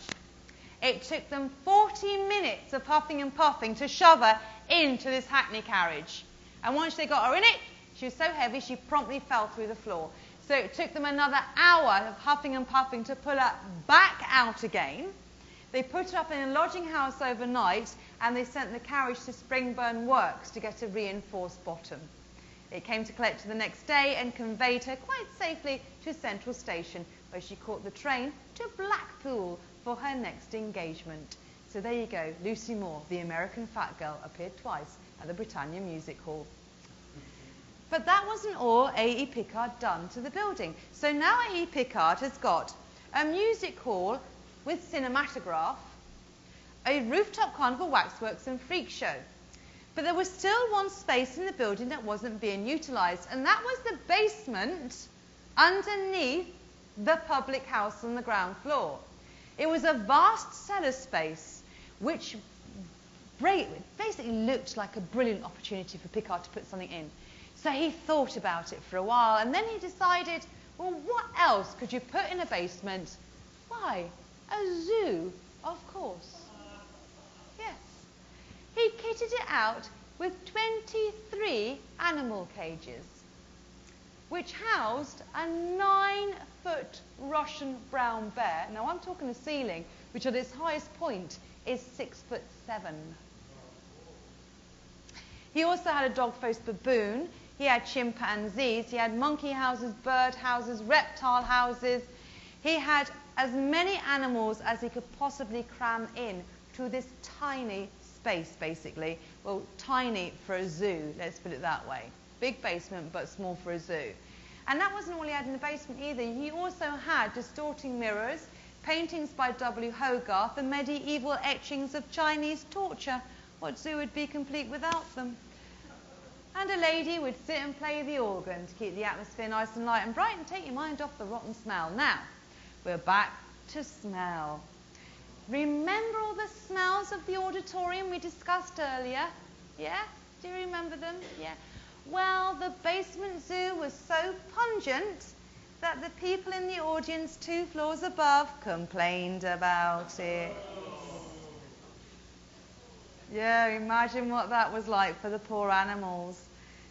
It took them 40 minutes of huffing and puffing to shove her into this hackney carriage. And once they got her in it, she was so heavy she promptly fell through the floor. So it took them another hour of huffing and puffing to pull her back out again. They put her up in a lodging house overnight, and they sent the carriage to Springburn Works to get a reinforced bottom. It came to collect her the next day and conveyed her quite safely to Central Station, where she caught the train to Blackpool for her next engagement. So there you go, Lucy Moore, the American fat girl, appeared twice at the Britannia Music Hall. But that wasn't all A.E. Pickard done to the building. So now A.E. Pickard has got a music hall with cinematograph, a rooftop carnival waxworks and freak show. But there was still one space in the building that wasn't being utilised, and that was the basement underneath the public house on the ground floor. It was a vast cellar space which basically looked like a brilliant opportunity for Pickard to put something in. So he thought about it for a while, and then he decided, well, what else could you put in a basement? Why, a zoo, of course. Yes. He kitted it out with 23 animal cages, which housed a 9-foot Russian brown bear. Now, I'm talking the ceiling, which at its highest point is 6'7". He also had a dog-faced baboon. He had chimpanzees. He had monkey houses, bird houses, reptile houses. He had as many animals as he could possibly cram in to this tiny space, basically. Well, tiny for a zoo, let's put it that way. Big basement, but small for a zoo. And that wasn't all he had in the basement either. He also had distorting mirrors, paintings by W. Hogarth, and medieval etchings of Chinese torture. What zoo would be complete without them? And a lady would sit and play the organ to keep the atmosphere nice and light and bright and take your mind off the rotten smell. Now, we're back to smell. Remember all the smells of the auditorium we discussed earlier? Yeah? Do you remember them? Yeah. Well, the basement zoo was so pungent that the people in the audience 2 floors above complained about it. Yeah, imagine what that was like for the poor animals.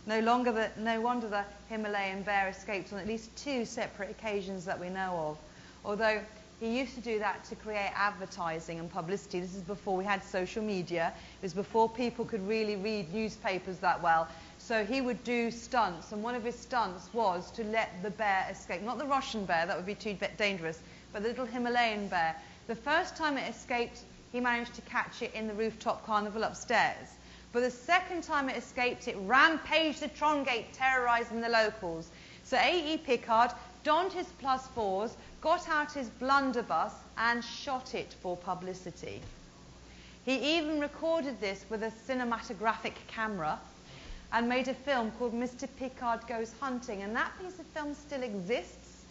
No wonder the Himalayan bear escaped on at least 2 separate occasions that we know of. Although he used to do that to create advertising and publicity. This is before we had social media. It was before people could really read newspapers that well. So he would do stunts, and one of his stunts was to let the bear escape. Not the Russian bear, that would be too dangerous, but the little Himalayan bear. The first time it escaped, he managed to catch it in the rooftop carnival upstairs. But the second time it escaped, it rampaged the Tron Gate, terrorising the locals. So A.E. Pickard donned his +4s, got out his blunderbuss, and shot it for publicity. He even recorded this with a cinematographic camera and made a film called Mr. Pickard Goes Hunting, and that piece of film still exists.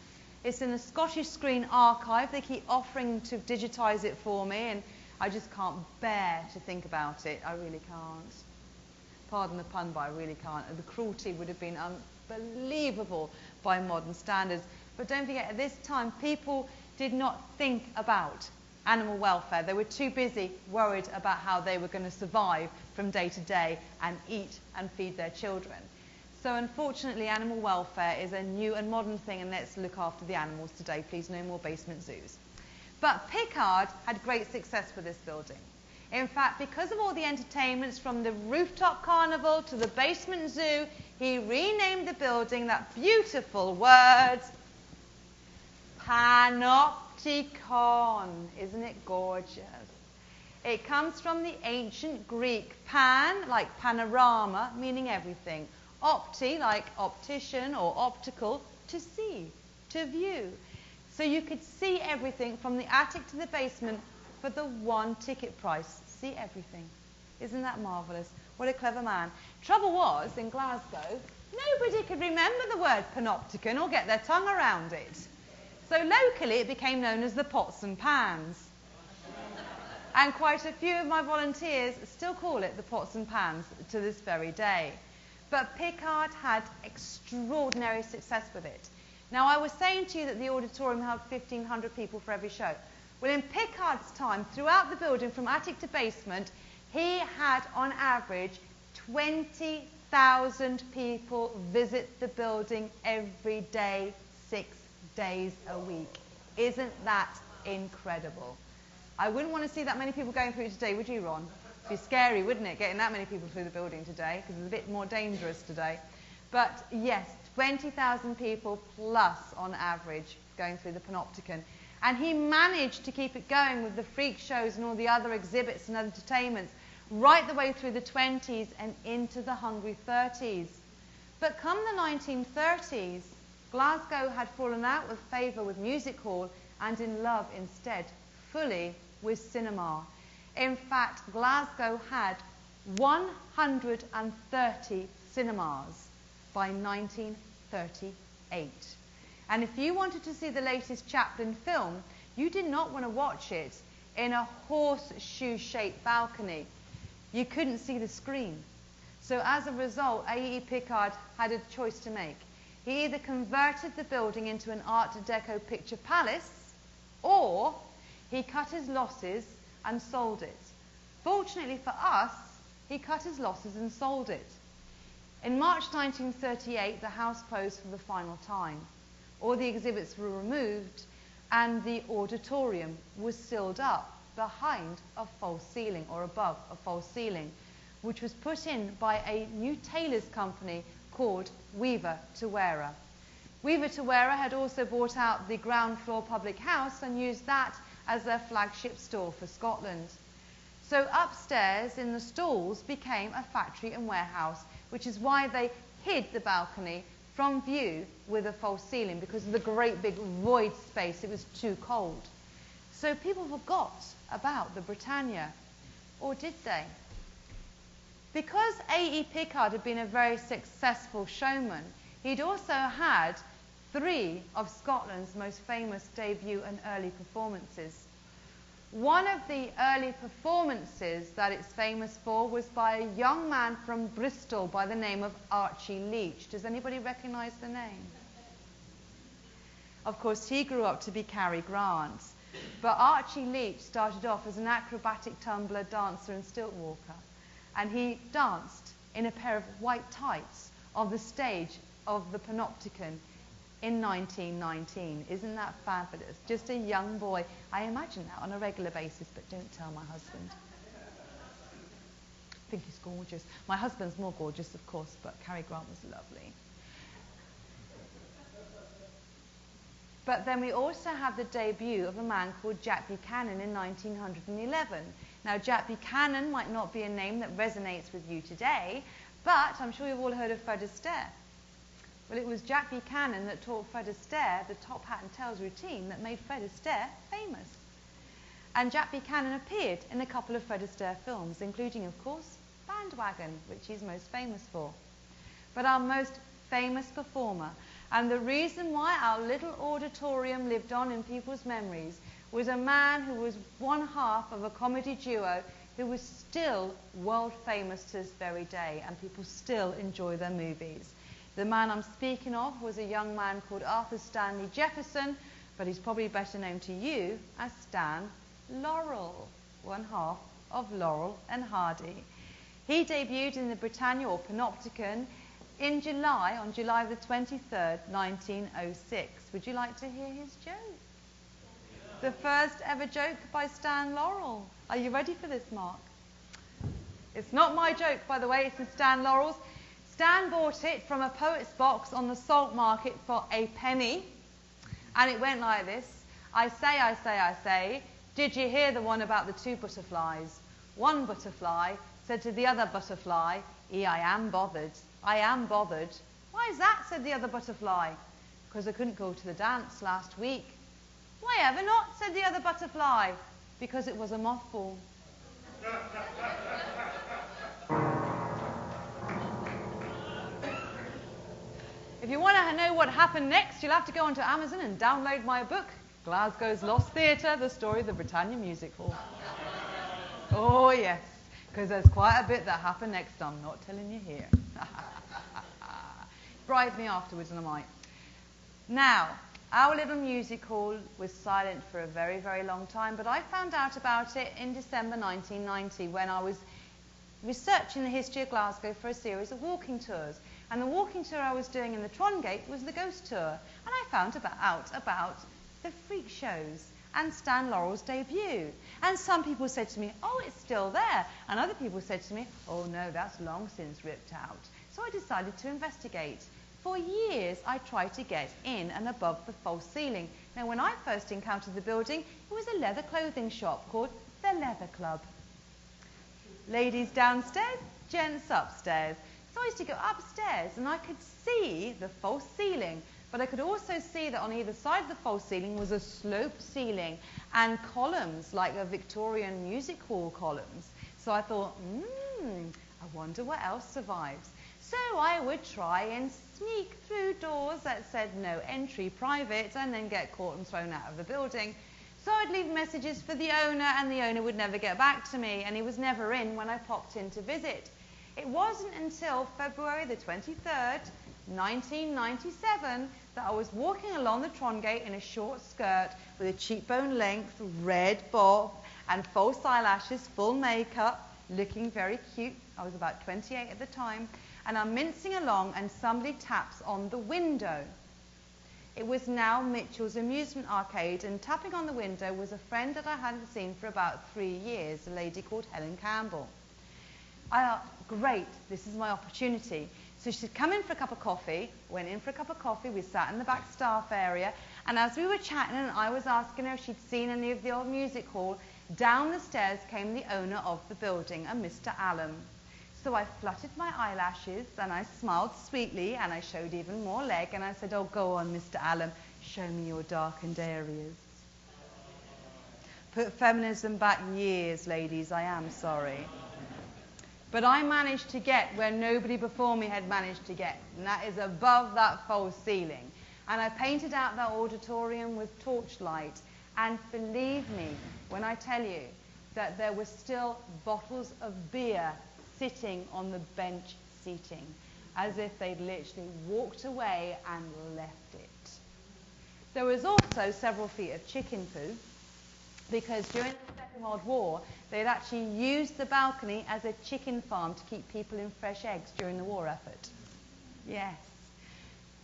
It's in the Scottish Screen Archive. They keep offering to digitise it for me, and I just can't bear to think about it. I really can't. Pardon the pun, but I really can't. The cruelty would have been unbelievable by modern standards. But don't forget, at this time, people did not think about animal welfare. They were too busy worried about how they were going to survive from day to day and eat and feed their children. So unfortunately, animal welfare is a new and modern thing, and let's look after the animals today. Please, no more basement zoos. But Pickard had great success with this building. In fact, because of all the entertainments from the rooftop carnival to the basement zoo, he renamed the building, that beautiful word, Panopticon. Isn't it gorgeous? It comes from the ancient Greek pan, like panorama, meaning everything. Opti, like optician or optical, to see, to view. So you could see everything from the attic to the basement for the one ticket price. See everything. Isn't that marvellous? What a clever man. Trouble was, in Glasgow, nobody could remember the word panopticon or get their tongue around it. So locally it became known as the pots and pans. And quite a few of my volunteers still call it the pots and pans to this very day. But Pickard had extraordinary success with it. Now, I was saying to you that the auditorium held 1,500 people for every show. Well, in Pickard's time, throughout the building, from attic to basement, he had, on average, 20,000 people visit the building every day, 6 days a week. Isn't that incredible? I wouldn't want to see that many people going through today, would you, Ron? It'd be scary, wouldn't it, getting that many people through the building today, because it's a bit more dangerous today. But yes, 20,000 people plus on average going through the Panopticon. And he managed to keep it going with the freak shows and all the other exhibits and entertainments right the way through the 20s and into the hungry 30s. But come the 1930s, Glasgow had fallen out of favour with music hall and in love instead, fully with cinema. In fact, Glasgow had 130 cinemas by 1938. And if you wanted to see the latest Chaplin film, you did not want to watch it in a horseshoe-shaped balcony. You couldn't see the screen. So as a result, A.E. Pickard had a choice to make. He either converted the building into an Art Deco picture palace, or he cut his losses and sold it. Fortunately for us, he cut his losses and sold it. In March 1938, the house closed for the final time. All the exhibits were removed, and the auditorium was sealed up behind a false ceiling, or above a false ceiling, which was put in by a new tailors company called Weaver to Wearer. Weaver to Wearer had also bought out the ground floor public house and used that as their flagship store for Scotland. So upstairs in the stalls became a factory and warehouse, which is why they hid the balcony from view with a false ceiling, because of the great big void space. It was too cold. So people forgot about the Britannia, or did they? Because A.E. Pickard had been a very successful showman, he'd also had 3 of Scotland's most famous debut and early performances. One of the early performances that it's famous for was by a young man from Bristol by the name of Archie Leach. Does anybody recognise the name? Of course, he grew up to be Cary Grant. But Archie Leach started off as an acrobatic tumbler, dancer and stilt walker. And he danced in a pair of white tights on the stage of the Panopticon in 1919. Isn't that fabulous? Just a young boy. I imagine that on a regular basis, but don't tell my husband. I think he's gorgeous. My husband's more gorgeous, of course, but Cary Grant was lovely. But then we also have the debut of a man called Jack Buchanan in 1911. Now, Jack Buchanan might not be a name that resonates with you today, but I'm sure you've all heard of Fred Astaire. Well, it was Jack Buchanan that taught Fred Astaire the top hat and tails routine that made Fred Astaire famous. And Jack Buchanan appeared in a couple of Fred Astaire films, including, of course, Bandwagon, which he's most famous for. But our most famous performer, and the reason why our little auditorium lived on in people's memories, was a man who was one half of a comedy duo who was still world famous to this very day, and people still enjoy their movies. The man I'm speaking of was a young man called Arthur Stanley Jefferson, but he's probably better known to you as Stan Laurel, one half of Laurel and Hardy. He debuted in the Britannia or Panopticon in July, on July the 23rd, 1906. Would you like to hear his joke? The first ever joke by Stan Laurel. Are you ready for this, Mark? It's not my joke, by the way, it's Stan Laurel's. Stan bought it from a poet's box on the salt market for a penny. And it went like this. I say, did you hear the one about the 2 butterflies? One butterfly said to the other butterfly, I am bothered. I am bothered. Why is that? Said the other butterfly. Because I couldn't go to the dance last week. Why ever not? Said the other butterfly. because it was a mothball. If you want to know what happened next, you'll have to go onto Amazon and download my book, Glasgow's Lost Theatre, The Story of the Britannia Music Hall. Oh, yes, because there's quite a bit that happened next. I'm not telling you here. Bribe me afterwards and I might. Now, our little music hall was silent for a very, very long time, but I found out about it in December 1990 when I was researching the history of Glasgow for a series of walking tours. And the walking tour I was doing in the Trongate was the ghost tour. And I found out about the freak shows and Stan Laurel's debut. And some people said to me, oh, it's still there. And other people said to me, oh, no, that's long since ripped out. So I decided to investigate. For years, I tried to get in and above the false ceiling. Now, when I first encountered the building, it was a leather clothing shop called the Leather Club. Ladies downstairs, gents upstairs. So I used to go upstairs and I could see the false ceiling, but I could also see that on either side of the false ceiling was a sloped ceiling and columns like a Victorian music hall columns. So I thought, I wonder what else survives. So I would try and sneak through doors that said no entry, private, and then get caught and thrown out of the building. So I'd leave messages for the owner and the owner would never get back to me, and he was never in when I popped in to visit. It wasn't until February the 23rd, 1997, that I was walking along the Trongate in a short skirt with a cheekbone length, red bob, and false eyelashes, full makeup, looking very cute. I was about 28 at the time. And I'm mincing along and somebody taps on the window. It was now Mitchell's Amusement Arcade, and tapping on the window was a friend that I hadn't seen for about 3 years, a lady called Helen Campbell. I thought, great, this is my opportunity. So she said, come in for a cup of coffee. Went in for a cup of coffee. We sat in the back staff area. And as we were chatting and I was asking her if she'd seen any of the old music hall, down the stairs came the owner of the building, a Mr. Allen. So I fluttered my eyelashes and I smiled sweetly and I showed even more leg and I said, oh, go on, Mr. Allen, show me your darkened areas. Put feminism back years, ladies, I am sorry. But I managed to get where nobody before me had managed to get, and that is above that false ceiling. And I painted out that auditorium with torchlight, and believe me when I tell you that there were still bottles of beer sitting on the bench seating, as if they'd literally walked away and left it. There was also several feet of chicken poo, because during the Second World War, they'd actually used the balcony as a chicken farm to keep people in fresh eggs during the war effort. Yes.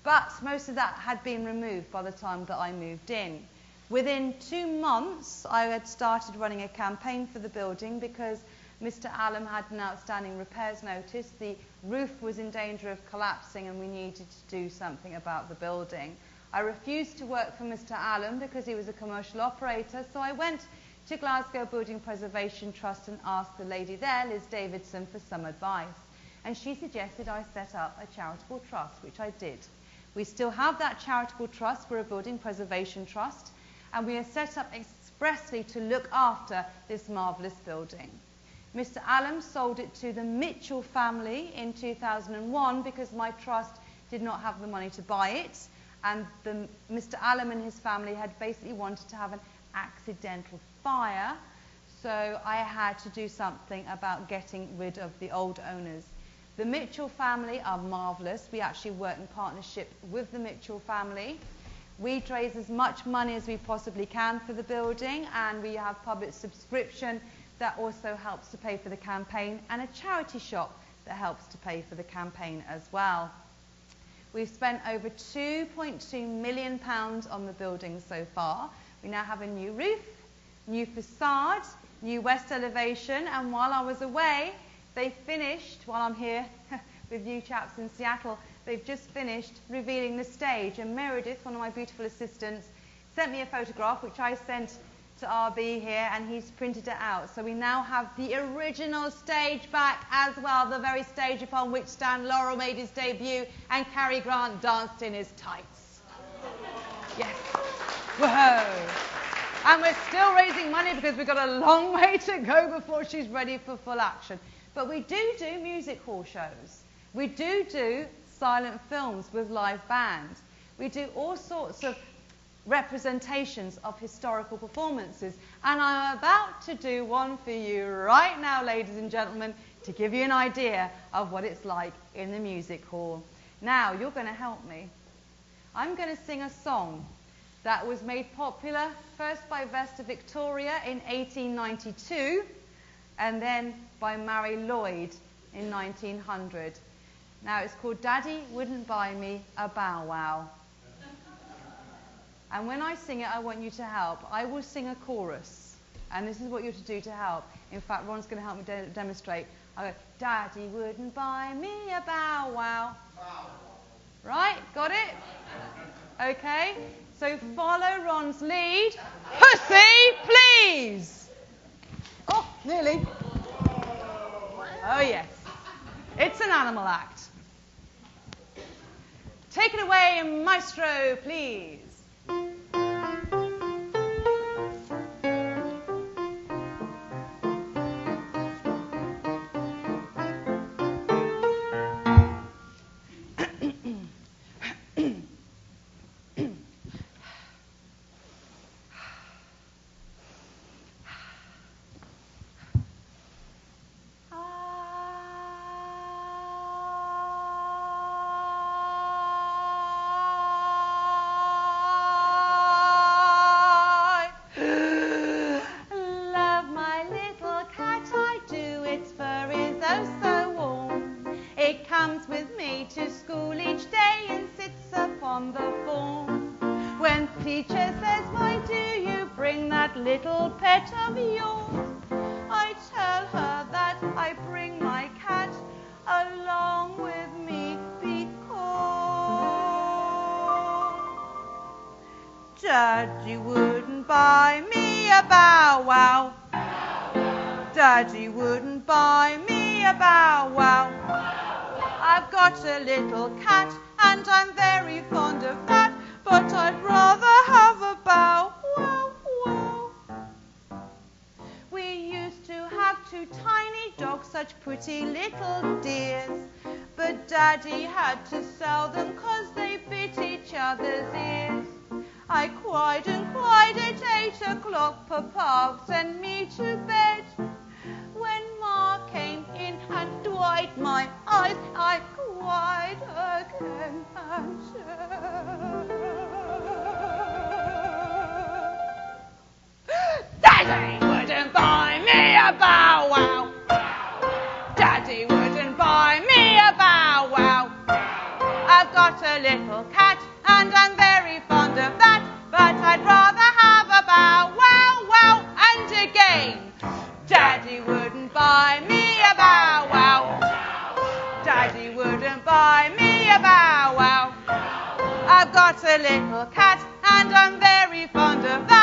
But most of that had been removed by the time that I moved in. Within 2 months, I had started running a campaign for the building because Mr. Allen had an outstanding repairs notice. The roof was in danger of collapsing and we needed to do something about the building. I refused to work for Mr. Allen because he was a commercial operator, so I went to Glasgow Building Preservation Trust and asked the lady there, Liz Davidson, for some advice. And she suggested I set up a charitable trust, which I did. We still have that charitable trust. We're a building preservation trust, and we are set up expressly to look after this marvellous building. Mr. Allen sold it to the Mitchell family in 2001 because my trust did not have the money to buy it. And Mr. Allen and his family had basically wanted to have an accidental fire, so I had to do something about getting rid of the old owners. The Mitchell family are marvellous. We actually work in partnership with the Mitchell family. We raise as much money as we possibly can for the building, and we have public subscription that also helps to pay for the campaign, and a charity shop that helps to pay for the campaign as well. We've spent over £2.2 million on the building so far. We now have a new roof, new facade, new west elevation, and while I was away, they finished, while I'm here with you chaps in Seattle, they've just finished revealing the stage. And Meredith, one of my beautiful assistants, sent me a photograph, which I sent to RB here, and he's printed it out. So we now have the original stage back as well, the very stage upon which Stan Laurel made his debut and Cary Grant danced in his tights. Yes. Whoa. And we're still raising money because we've got a long way to go before she's ready for full action. But we do music hall shows. We do silent films with live bands. We do all sorts of representations of historical performances. And I'm about to do one for you right now, ladies and gentlemen, to give you an idea of what it's like in the music hall. Now, you're going to help me. I'm going to sing a song that was made popular first by Vesta Victoria in 1892 and then by Mary Lloyd in 1900. Now, it's called Daddy Wouldn't Buy Me a Bow Wow. And when I sing it, I want you to help. I will sing a chorus, and this is what you're to do to help. In fact, Ron's going to help me demonstrate. I go, Daddy wouldn't buy me a bow wow. Right, got it? Okay, so follow Ron's lead. Pussy, please. Oh, nearly. Oh, yes. It's an animal act. Take it away, maestro, please. Little pet of yours, I tell her that I bring my cat along with me because Daddy wouldn't buy me a bow wow. Daddy wouldn't buy me a bow wow. I've got a little cat and I'm very fond of that, but I'd rather have a bow wow. Two tiny dogs, such pretty little dears, but Daddy had to sell them 'cause they bit each other's ears. I cried and cried at 8 o'clock, Papa sent me to bed. When Ma came in and dried my eyes, I cried again and said, Daddy wouldn't buy me a bow wow. Daddy wouldn't buy me a bow wow. I've got a little cat and I'm very fond of that, but I'd rather have a bow wow wow. And again, Daddy wouldn't buy me a bow wow. Daddy wouldn't buy me a bow wow. I've got a little cat and I'm very fond of that.